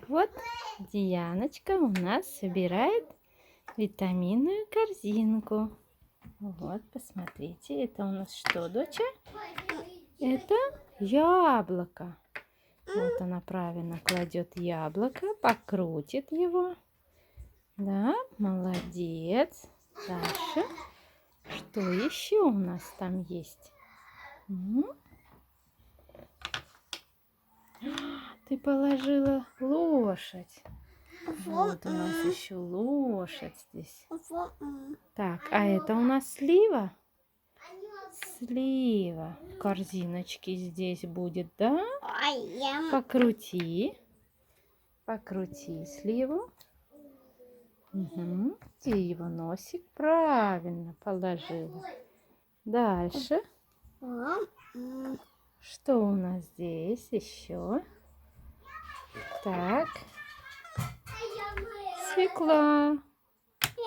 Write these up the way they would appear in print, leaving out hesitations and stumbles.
Вот Дианочка у нас собирает витаминную корзинку. Вот, посмотрите, это у нас что, доча? Это яблоко. Вот она правильно кладет яблоко, покрутит его. Да, молодец. Дальше. Что еще у нас там есть? Ты положила лошадь. Вот у нас еще лошадь здесь. Так, а это у нас слива? Слива. В корзиночке здесь будет, да? Покрути. Покрути сливу. Угу. Где его носик? Правильно положила. Дальше. Что у нас здесь еще? Так. Свекла.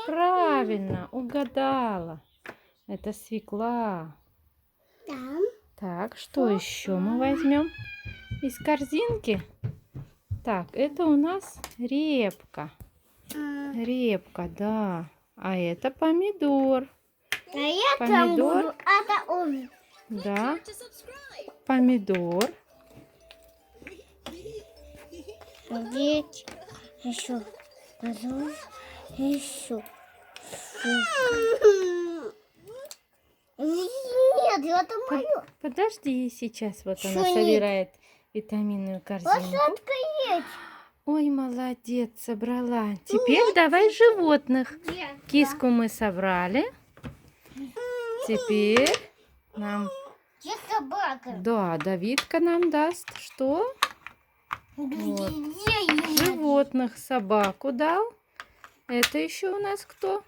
Правильно, угадала. Это свекла. Так, что еще мы возьмем из корзинки? Так, это у нас репка. Репка, да. А это помидор. Помидор. Да. Помидор. Еще. Еще. Нет, это мое. Подожди, сейчас вот она собирает витаминную корзинку. Лошадка есть. Ой, молодец, собрала. Теперь давай животных. Киску мы собрали. Теперь нам... Собака. Да, Давидка нам даст что? Вот. Животных, собаку дал. Это еще у нас кто?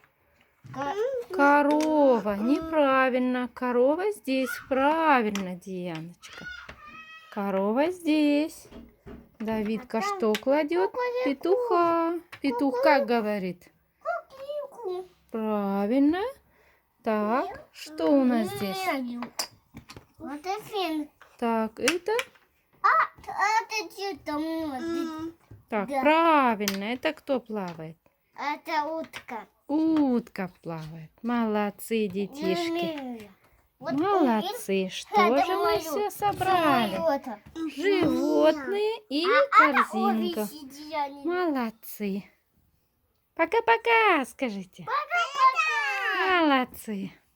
Корова. Неправильно. Корова здесь. Правильно, Дианочка. Корова здесь. Давидка что кладет? Петуха. Петух как говорит? Правильно. Так, что у нас здесь? Вот это. Так, это? Это что-то. Так, Да. правильно. Это кто плавает? Это утка. Утка плавает. Молодцы, детишки. Вот Молодцы. Что это же мы моё. все собрали? Животные и корзинка. Молодцы. Пока-пока, скажите. Пока-пока. Молодцы.